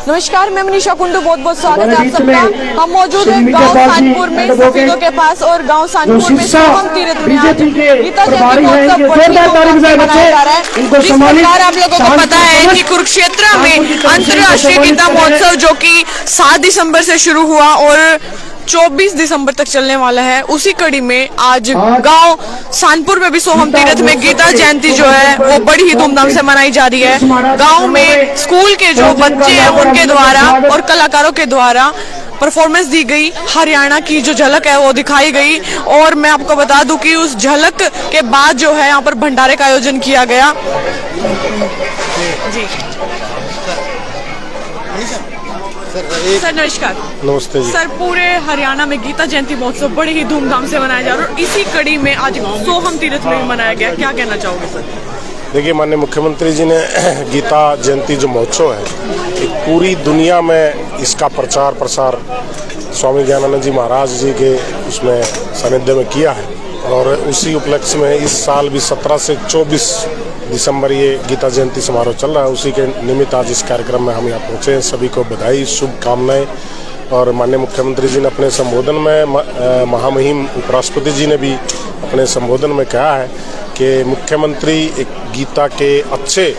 नमस्कार, मैं मनीषा कुंडू, बहुत बहुत स्वागत है आप सबका। हम मौजूद हैं गांव सानपुर में सफेदों के पास, और गांव सानपुर में सोहम तीर्थ में आज गीता जयंती महोत्सव बड़ी धूमधाम से मनाया जा रहा है। जिस प्रकार आप लोगों को पता है कि कुरुक्षेत्र में अंतर्राष्ट्रीय गीता महोत्सव जो कि 7 दिसंबर से शुरू हुआ और 24 दिसंबर तक चलने वाला है, उसी कड़ी में आज गांव सानपुर में भी सोहम तीर्थ में गीता जयंती जो है वो बड़ी ही धूमधाम से मनाई जा रही है। गांव में स्कूल के जो बच्चे हैं उनके द्वारा और कलाकारों के द्वारा परफॉर्मेंस दी गई, हरियाणा की जो झलक है वो दिखाई गई। और मैं आपको बता दूं कि उस झलक के बाद जो है यहाँ पर भंडारे का आयोजन किया गया। जी सर नमस्कार। नमस्ते जी। सर, पूरे हरियाणा में गीता जयंती महोत्सव बड़े ही धूमधाम से मनाया जा रहा है और इसी कड़ी में आज सोहम तीर्थ में मनाया गया, क्या कहना चाहोगे सर? देखिए, माननीय मुख्यमंत्री जी ने गीता जयंती जो महोत्सव है, एक पूरी दुनिया में इसका प्रचार प्रसार स्वामी ज्ञानानंद जी महाराज जी के उसमें सानिध्य में किया है। और उसी उपलक्ष्य में इस साल भी 17 से 24 दिसंबर ये गीता जयंती समारोह चल रहा है। उसी के निमित्त आज इस कार्यक्रम में हम यहाँ पहुँचे हैं। सभी को बधाई, शुभकामनाएं। और माननीय मुख्यमंत्री जी ने अपने संबोधन में, महामहिम उपराष्ट्रपति जी ने भी अपने संबोधन में कहा है कि मुख्यमंत्री एक गीता के अच्छे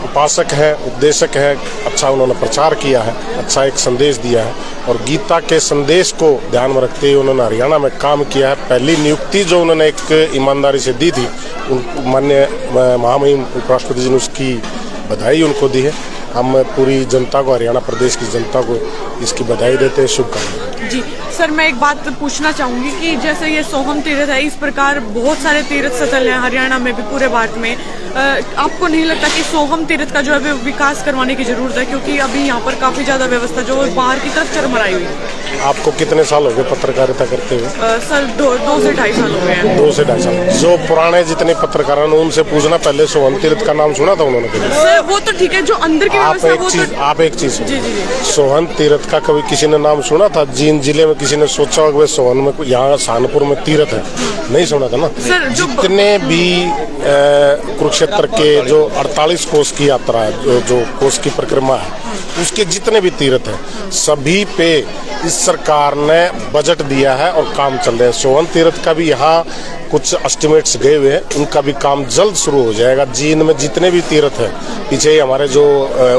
उपासक है, उपदेशक है। अच्छा उन्होंने प्रचार किया है, अच्छा एक संदेश दिया है और गीता के संदेश को ध्यान में रखते हुए उन्होंने हरियाणा में काम किया है। पहली नियुक्ति जो उन्होंने एक ईमानदारी से दी थी, माननीय महामहिम उपराष्ट्रपति जी ने उसकी बधाई उनको दी है। हम पूरी जनता को, हरियाणा प्रदेश की जनता को इसकी बधाई देते हैं, शुभकामनाएं। जी सर, मैं एक बात पूछना चाहूंगी कि जैसे ये सोहम तीर्थ है, इस प्रकार बहुत सारे तीर्थ स्थल हैं हरियाणा में भी, पूरे भारत में। आपको नहीं लगता कि सोहम तीर्थ का जो है विकास करवाने की जरूरत है? क्योंकि अभी यहाँ पर काफी ज्यादा व्यवस्था जो बाहर की तरफ चरमराई हुई है। आपको कितने साल हो गए पत्रकारिता करते हुए? सर 2 से 2.5 साल हो गए हैं। 2 से 2.5 साल। जो पुराने जितने पत्रकार हैं उनसे पूछना, पहले सोहम तीर्थ का नाम सुना था उन्होंने कभी? सर वो तो ठीक है, जो अंदर की व्यवस्था आप एक चीज जी जी सोहन तीर्थ का कभी किसी ने नाम सुना था? जींद जिले में किसी ने सोचा होगा सोहन में, यहाँ सानपुर में तीर्थ है? नहीं सुना था ना सर। जितने भी कुरुक्षेत्र के जो 48 कोस की यात्रा है, जो कोस की परिक्रमा है, उसके जितने भी तीर्थ हैं सभी पे इस सरकार ने बजट दिया है और काम चल रहा है। सोहन तीर्थ का भी यहाँ कुछ एस्टिमेट्स गए हुए हैं, उनका भी काम जल्द शुरू हो जाएगा। जींद में जितने भी तीर्थ हैं, पीछे ही हमारे जो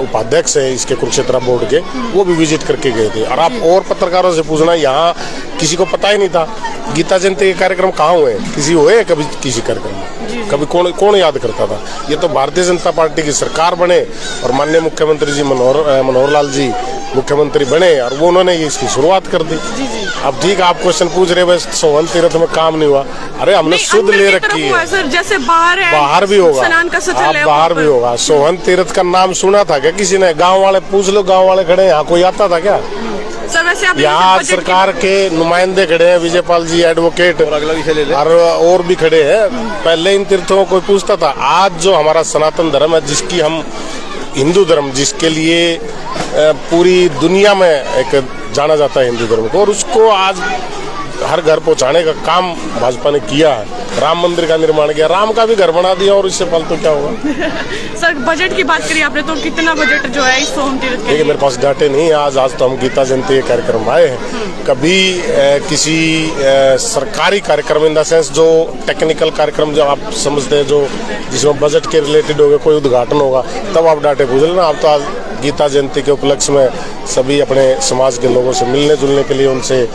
उपाध्यक्ष हैं इसके कुरुक्षेत्र बोर्ड के, वो भी विजिट करके गए थे। और आप और पत्रकारों से पूछना, यहाँ किसी को पता ही नहीं था गीता जयंती के कार्यक्रम कहाँ हुए, किसी हुए कभी किसी कार्यक्रम में? कभी कौन याद करता था? ये तो भारतीय जनता पार्टी की सरकार बने और माननीय मुख्यमंत्री जी मनोहर लाल जी मुख्यमंत्री बने और वो उन्होंने इसकी शुरुआत कर दी। अब ठीक, आप क्वेश्चन पूछ रहे हैं सोहन तीर्थ में काम नहीं हुआ। अरे हमने शुद्ध ले रखी है सर, जैसे बाहर भी होगा, आप बाहर भी होगा। सोहन तीर्थ का नाम सुना था क्या किसी ने? गाँव वाले पूछ लो, गाँव वाले खड़े, यहाँ कोई आता था क्या? यहाँ सरकार के नुमाइंदे खड़े हैं, विजयपाल जी एडवोकेट और भी खड़े हैं। पहले इन तीर्थों को कोई पूछता था? आज जो हमारा सनातन धर्म है, जिसकी हम हिंदू धर्म, जिसके लिए पूरी दुनिया में एक जाना जाता है हिंदू धर्म को, और उसको आज हर घर पहुंचाने का काम भाजपा ने किया है। राम मंदिर का निर्माण किया, राम का भी घर बना दिया, और इससे फालतू क्या होगा? सर बजट की बात करिए आपने, तो कितना बजट जो है इस सोहम तीर्थ के लिए? मेरे पास डाटे नहीं। आज तो हम गीता जयंती के कार्यक्रम आए हैं। कभी किसी सरकारी कार्यक्रम, इन द सेंस जो टेक्निकल कार्यक्रम जो आप समझते हैं, जो जिसमें बजट के रिलेटेड होगा, कोई उद्घाटन होगा, तब आप डाटे पूछ लेना। आप तो आज गीता जयंती के उपलक्ष्य में सभी अपने समाज के लोगों से मिलने जुलने के लिए, उनसे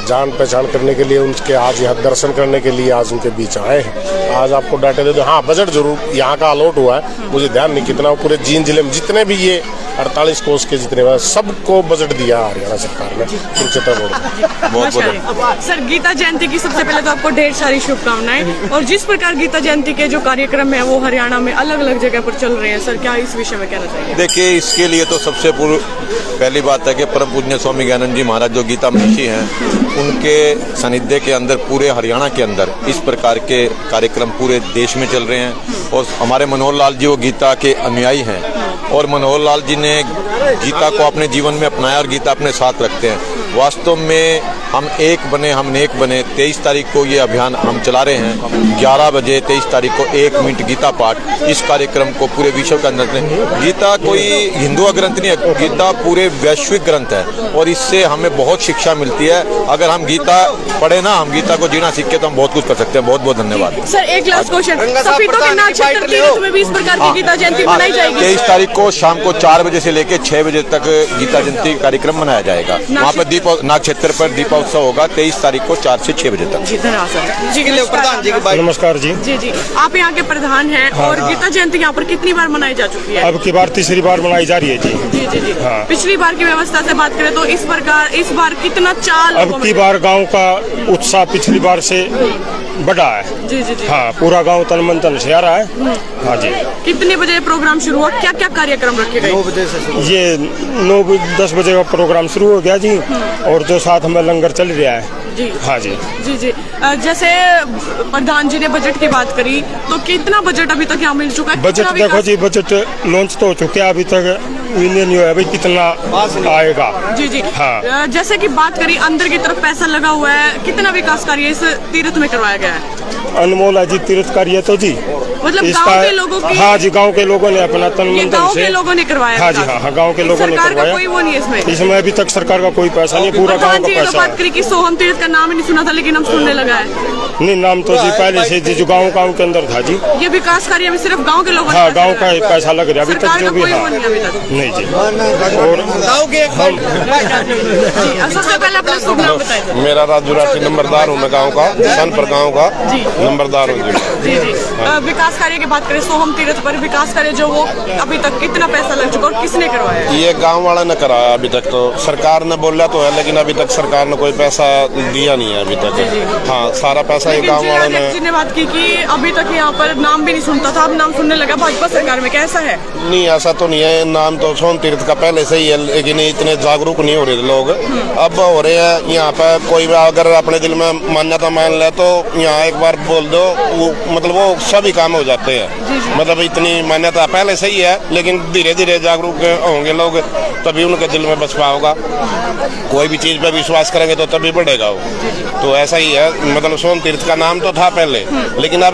जान पहचान करने के लिए, उनके आज यहाँ दर्शन करने के लिए आज उनके बीच आए हैं। आज आपको डाटे दे दो। हाँ, बजट जरूर यहाँ का अलॉट हुआ है, मुझे ध्यान नहीं कितना। पूरे जींद जिले में जितने भी ये 48 कोस के जितने, सबको बजट दिया हरियाणा सरकार ने, कुरुक्षेत्र बोर्ड। बहुत सर, गीता जयंती की सबसे पहले तो आपको ढेर सारी शुभकामनाएं। और जिस प्रकार गीता जयंती के जो कार्यक्रम है वो हरियाणा में अलग अलग जगह पर चल रहे हैं, सर क्या इस विषय में कहना चाहिए? देखिए, इसके लिए तो सबसे पहली बात है कि परम पूज्य स्वामी ज्ञानानंद जी महाराज जो गीता महर्षि हैं, उनके सानिध्य के अंदर पूरे हरियाणा के अंदर इस प्रकार के कार्यक्रम पूरे देश में चल रहे हैं। और हमारे मनोहर लाल जी वो गीता के अनुयायी हैं और मनोहर लाल जी ने गीता को अपने जीवन में अपनाया और गीता अपने साथ रखते हैं। वास्तव में हम एक बने हम नेक बने। 23 तारीख को ये अभियान हम चला रहे हैं। 11 बजे 23 तारीख को 1 मिनट गीता पाठ, इस कार्यक्रम को पूरे विश्व के अंदर। गीता कोई हिंदू ग्रंथ नहीं है, गीता पूरे वैश्विक ग्रंथ है और इससे हमें बहुत शिक्षा मिलती है। अगर हम गीता पढ़े ना, हम गीता को जीना सीखे तो हम बहुत कुछ कर सकते हैं। बहुत बहुत धन्यवाद। सर एक लास्ट क्वेश्चन, सफीदों के नागक्षेत्र तीर्थ में भी इस प्रकार की गीता जयंती मनाई जाएगी? 23 तारीख को शाम को 4 बजे से लेकर 6 बजे तक गीता जयंती कार्यक्रम मनाया जाएगा। वहाँ पर नागक्षेत्र पर दीपोत्सव होगा 23 तारीख को 4 से 6 बजे तक। जी धन्यवाद जी। प्रधान जी की नमस्कार जी। जी जी, आप यहाँ के प्रधान हैं और गीता जयंती यहाँ पर कितनी बार मनाई जा चुकी है? अब की बार तीसरी बार मनाई जा रही है जी। जी जी जी। पिछली बार की व्यवस्था से बात करें तो इस बार कितना चाल? अब की बार गांव का उत्साह पिछली बार से बढ़ा है। जी जी जी। हाँ, पूरा गांव तन मन धन से आ रहा है। हाँ जी। कितने बजे प्रोग्राम शुरू हुआ? क्या क्या कार्यक्रम रखे गए? 9 बजे से ये 9-10 बजे का प्रोग्राम शुरू हो गया जी और जो साथ में लंगर चल रहा है जी। हाँ जी जी जी। जैसे प्रधान जी ने बजट की बात करी तो कितना बजट अभी तक यहाँ मिल चुका है? बजट देखो जी, बजट लॉन्च तो हो चुका है, अभी तक नहीं हुआ है भाई कितना आएगा। जी जी। हाँ। जैसे कि बात करी अंदर की तरफ पैसा लगा हुआ है, कितना विकास कार्य इस तीर्थ में करवाया गया है? अनमोल है जी तीर्थ कार्य तो जी, मतलब गांव के लोगों की? हाँ जी, गांव के लोगों ने अपना तन मन धन गांव से, के लोगों ने करवाया? हाँ जी हाँ, गांव के लोगों ने सरकार का करवाया। कोई वो नहीं है इसमें? इसमें अभी तक सरकार का कोई पैसा नहीं, पूरा गांव का जी तो पैसा बात है। करी कि सोहम तीर्थ का नाम ही नहीं सुना था, लेकिन हम सुनने लगा है। नहीं, नाम तो जी पहले से जी जो गांव के अंदर था जी। ये विकास कार्य में सिर्फ गांव के लोगों ने? हाँ, गांव का पैसा लग रहा है अभी तक जो भी। हाँ नहीं जी। और सबसे पहले अपना शुभ नाम बताइए। मेरा राजू राठी नंबरदार हूँ मैं गाँव का, सनपुर गाँव का नंबरदार हूँ जी जी। विकास कार्य की बात करें सोहम तीर्थ पर, विकास कार्य जो वो अभी तक कितना पैसा लग चुका और किसने करवाया? ये गांव वाला ने कराया अभी तक, तो सरकार ने बोला तो है लेकिन अभी तक सरकार ने कोई पैसा दिया नहीं है अभी तक। हाँ, सारा पैसा ये गांव वाले ने। जी ने बात की कि अभी तक यहाँ पर नाम भी नहीं सुनता था, अब नाम सुनने लगा भाजपा सरकार में, कैसा है? नहीं, ऐसा तो नहीं है, नाम तो सोहम तीर्थ का पहले से ही है लेकिन इतने जागरूक नहीं हो रहे थे लोग, अब हो रहे हैं। यहाँ पे कोई अगर अपने दिल में मान्यता मान ले तो यहाँ एक बार बोल दो मतलब वो सभी काम हो जाते हैं। मतलब इतनी मान्यता पहले से ही है लेकिन धीरे धीरे जागरूक होंगे लोग तभी उनके दिल में बस पाओगा। कोई भी चीज पे विश्वास करेंगे तो तभी बढ़ेगा वो। तो ऐसा ही है, मतलब सोहम तीर्थ का नाम तो था पहले लेकिन अब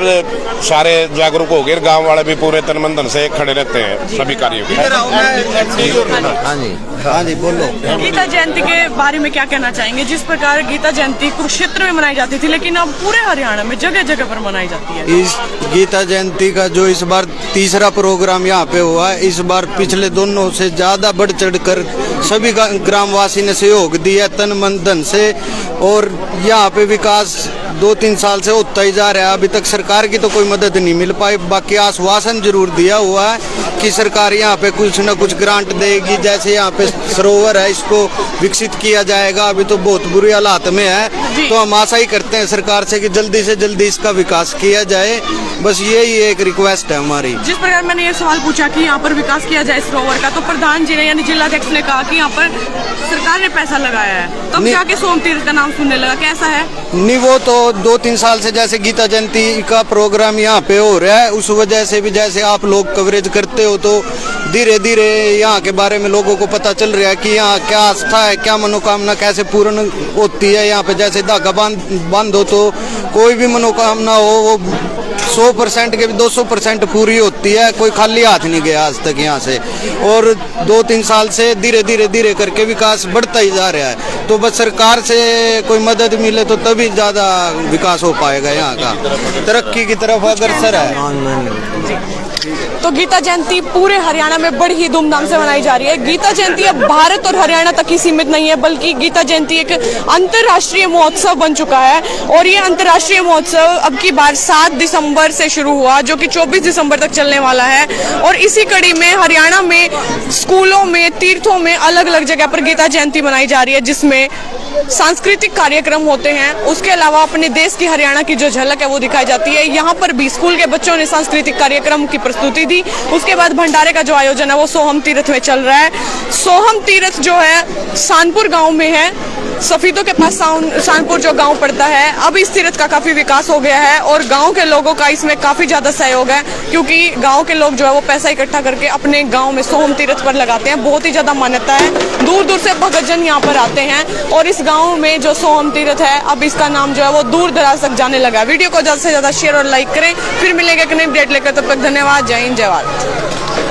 सारे जागरूक हो गए, गांव वाले भी पूरे तन मन धन से खड़े रहते हैं सभी कार्यों में। हाँ जी बोलो। गीता जयंती के बारे में क्या कहना चाहेंगे? जिस प्रकार गीता जयंती कुरुक्षेत्र में मनाई जाती थी लेकिन अब पूरे हरियाणा में जगह जगह पर मनाई जाती है। इस गीता जयंती का जो इस बार तीसरा प्रोग्राम यहाँ पे हुआ है, इस बार पिछले दोनों से ज्यादा बढ़ चढ़ कर सभी ग्रामवासी ने सहयोग दिया तन मन धन से और यहाँ पे विकास 2-3 साल से होता ही जा रहा है। अभी तक सरकार की तो कोई मदद नहीं मिल पाई, बाकी आश्वासन जरूर दिया हुआ है कि सरकार यहाँ पे कुछ न कुछ ग्रांट देगी। जैसे यहाँ पे सरोवर है, इसको विकसित किया जाएगा, अभी तो बहुत बुरी हालात में है, तो हम आशा ही करते हैं सरकार से कि जल्दी से जल्दी इसका विकास किया जाए। बस यही एक रिक्वेस्ट है हमारी। जिस प्रकार मैंने ये सवाल पूछा कि यहाँ पर विकास किया जाए सरोवर का, तो प्रधान जी ने यानी जिलाध्यक्ष ने कहा कि यहाँ पर सरकार ने पैसा लगाया है, तब जाके सोहम तीर्थ का नाम सुनने लगा, कैसा है? नहीं, वो तो 2-3 साल से जैसे गीता जयंती का प्रोग्राम यहाँ पे हो रहा है, उस वजह से भी जैसे आप लोग कवरेज करते हो तो धीरे धीरे यहाँ के बारे में लोगों को पता चल रहा है कि यहाँ क्या आस्था है, क्या मनोकामना कैसे पूर्ण होती है। यहाँ पे जैसे धागा बांधो तो कोई भी मनोकामना हो वो 100% के भी 200% पूरी होती है, कोई खाली हाथ नहीं गया आज तक यहाँ से। और 2-3 साल से धीरे धीरे करके विकास बढ़ता ही जा रहा है, तो बस सरकार से कोई मदद मिले तो तभी ज़्यादा विकास हो पाएगा यहाँ का, तरक्की की तरफ अग्रसर है। तो गीता जयंती पूरे हरियाणा में बड़ी ही धूमधाम से मनाई जा रही है। गीता जयंती अब भारत और हरियाणा तक ही सीमित नहीं है, बल्कि गीता जयंती एक अंतर्राष्ट्रीय महोत्सव बन चुका है और ये अंतर्राष्ट्रीय महोत्सव अब की बार 7 दिसंबर से शुरू हुआ, जो कि 24 दिसंबर तक चलने वाला है। और इसी कड़ी में हरियाणा में स्कूलों में, तीर्थों में अलग अलग जगह पर गीता जयंती मनाई जा रही है, जिसमें सांस्कृतिक कार्यक्रम होते हैं। उसके अलावा अपने देश की, हरियाणा की जो झलक है वो दिखाई जाती है। यहाँ पर भी स्कूल के बच्चों ने सांस्कृतिक कार्यक्रम की प्रस्तुति दी। उसके बाद भंडारे का जो आयोजन है वो सोहम तीर्थ में चल रहा है। सोहम तीर्थ जो है सानपुर गांव में है सफीदों के पास शानपुर जो गांव पड़ता है, अब इस तीर्थ का काफी विकास हो गया है और गांव के लोगों का इसमें काफी ज्यादा सहयोग है, क्योंकि गांव के लोग जो है वो पैसा इकट्ठा करके अपने गांव में सोहम तीर्थ पर लगाते हैं। बहुत ही ज्यादा मान्यता है, दूर दूर से भक्तजन यहाँ पर आते हैं और इस गाँव में जो सोहम तीर्थ है, अब इसका नाम जो है वो दूर दराज तक जाने लगा है। वीडियो को ज्यादा से ज्यादा शेयर और लाइक करें। फिर मिलेंगे एक नई अपडेट लेकर, तब तक धन्यवाद। जय हिंद, जय भारत।